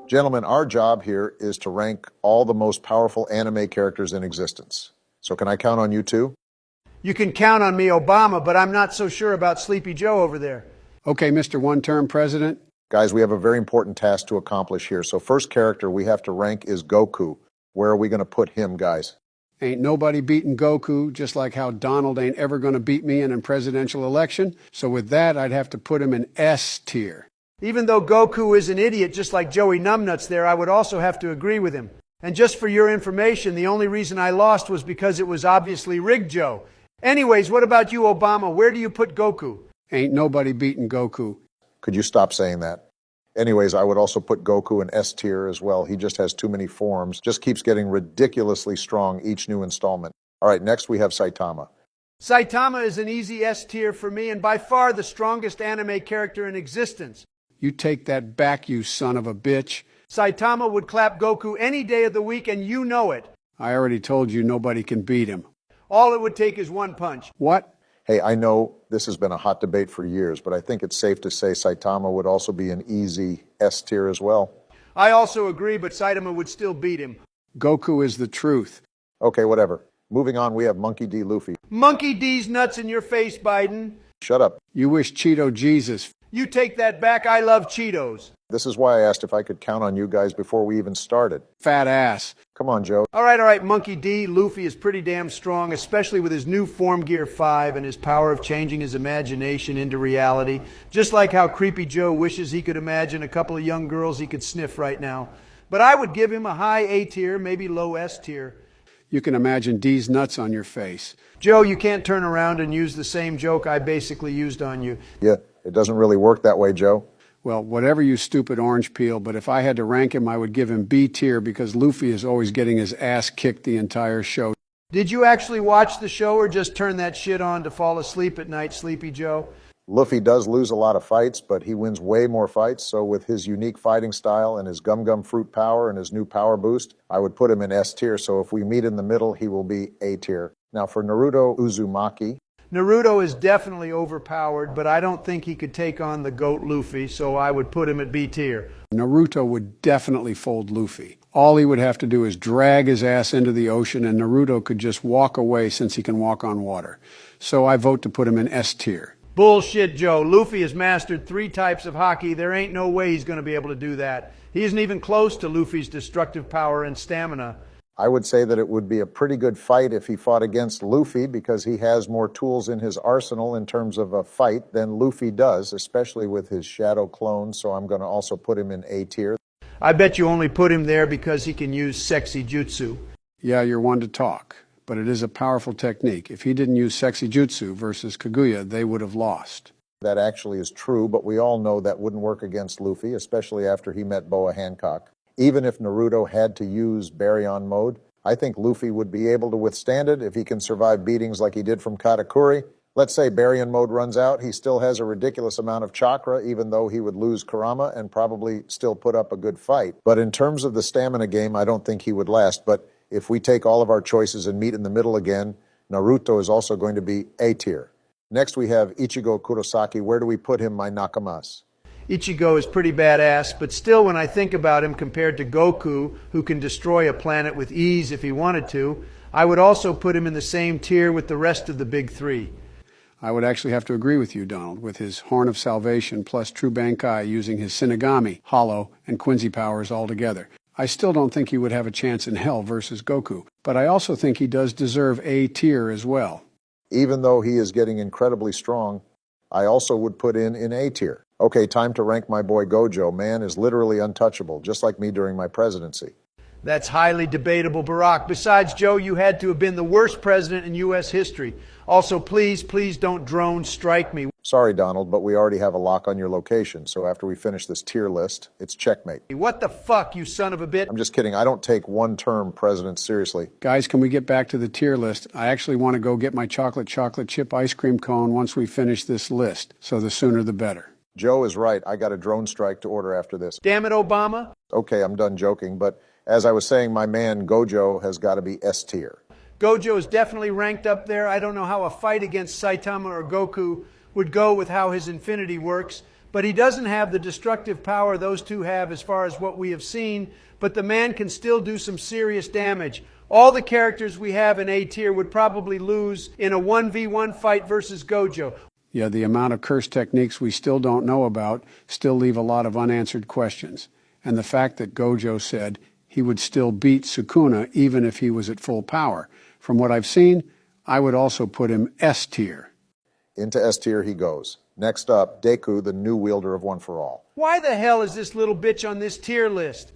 Gentlemen, our job here is to rank all the most powerful anime characters in existence. So can I count on you too? You can count on me, Obama, but I'm not so sure about Sleepy Joe over there. Okay, Mr. One-Term President. Guys, we have a very important task to accomplish here. So first character we have to rank is Goku. Where are we going to put him, guys? Ain't nobody beating Goku, just like how Donald ain't ever going to beat me in a presidential election. So with that, I'd have to put him in S tier. Even though Goku is an idiot, just like Joey Numbnuts there, I would also have to agree with him. And just for your information, the only reason I lost was because it was obviously rigged, Joe. Anyways, what about you, Obama? Where do you put Goku? Ain't nobody beating Goku. Could you stop saying that? Anyways, I would also put Goku in S tier as well. He just has too many forms, just keeps getting ridiculously strong each new installment. All right, next we have Saitama. Saitama is an easy S tier for me and by far the strongest anime character in existence. You take that back, you son of a bitch. Saitama would clap Goku any day of the week, and you know it. I already told you nobody can beat him. All it would take is one punch. What? Hey, I know this has been a hot debate for years, but I think it's safe to say Saitama would also be an easy S tier as well. I also agree, but Saitama would still beat him. Goku is the truth. Okay, whatever. Moving on, we have Monkey D. Luffy. Monkey D's nuts in your face, Biden. Shut up. You wish Cheeto Jesus. You take that back. I love Cheetos. This is why I asked if I could count on you guys before we even started. Fat ass. Come on, Joe. All right, Monkey D. Luffy is pretty damn strong, especially with his new Form Gear 5 and his power of changing his imagination into reality. Just like how Creepy Joe wishes he could imagine a couple of young girls he could sniff right now. But I would give him a high A tier, maybe low S tier. You can imagine D's nuts on your face. Joe, you can't turn around and use the same joke I basically used on you. Yeah, it doesn't really work that way, Joe. Well, whatever, you stupid orange peel, but if I had to rank him, I would give him B tier because Luffy is always getting his ass kicked the entire show. Did you actually watch the show or just turn that shit on to fall asleep at night, Sleepy Joe? Luffy does lose a lot of fights, but he wins way more fights, so with his unique fighting style and his Gum Gum Fruit power and his new power boost, I would put him in S tier, so if we meet in the middle, he will be A tier. Now for Naruto Uzumaki. Naruto is definitely overpowered, but I don't think he could take on the GOAT Luffy, so I would put him at B tier. Naruto would definitely fold Luffy. All he would have to do is drag his ass into the ocean, and Naruto could just walk away since he can walk on water. So I vote to put him in S tier. Bullshit, Joe. Luffy has mastered 3 types of haki. There ain't no way he's going to be able to do that. He isn't even close to Luffy's destructive power and stamina. I would say that it would be a pretty good fight if he fought against Luffy because he has more tools in his arsenal in terms of a fight than Luffy does, especially with his shadow clone, so I'm going to also put him in A tier. I bet you only put him there because he can use sexy jutsu. Yeah, you're one to talk, but it is a powerful technique. If he didn't use sexy jutsu versus Kaguya, they would have lost. That actually is true, but we all know that wouldn't work against Luffy, especially after he met Boa Hancock. Even if Naruto had to use Baryon mode, I think Luffy would be able to withstand it if he can survive beatings like he did from Katakuri. Let's say Baryon mode runs out, he still has a ridiculous amount of chakra, even though he would lose Kurama and probably still put up a good fight. But in terms of the stamina game, I don't think he would last. But if we take all of our choices and meet in the middle again, Naruto is also going to be A tier. Next we have Ichigo Kurosaki. Where do we put him, my nakamas? Ichigo is pretty badass, but still when I think about him compared to Goku, who can destroy a planet with ease if he wanted to, I would also put him in the same tier with the rest of the big 3. I would actually have to agree with you, Donald, with his Horn of Salvation plus True Bankai using his Shinigami, Hollow, and Quincy powers all together. I still don't think he would have a chance in hell versus Goku, but I also think he does deserve A tier as well. Even though he is getting incredibly strong, I also would put in A tier. Okay, time to rank my boy Gojo. Man is literally untouchable, just like me during my presidency. That's highly debatable, Barack. Besides, Joe, you had to have been the worst president in U.S. history. Also, please don't drone strike me. Sorry, Donald, but we already have a lock on your location, so after we finish this tier list, it's checkmate. What the fuck, you son of a bitch? I'm just kidding. I don't take one-term presidents seriously. Guys, can we get back to the tier list? I actually want to go get my chocolate chip ice cream cone once we finish this list, so the sooner the better. Joe is right. I got a drone strike to order after this. Damn it, Obama. Okay, I'm done joking, but as I was saying, my man Gojo has got to be S tier. Gojo is definitely ranked up there. I don't know how a fight against Saitama or Goku would go with how his infinity works, but he doesn't have the destructive power those two have as far as what we have seen, but the man can still do some serious damage. All the characters we have in A tier would probably lose in a 1v1 fight versus Gojo. Yeah, the amount of curse techniques we still don't know about still leave a lot of unanswered questions. And the fact that Gojo said he would still beat Sukuna even if he was at full power. From what I've seen, I would also put him S tier. Into S tier he goes. Next up, Deku, the new wielder of One for All. Why the hell is this little bitch on this tier list?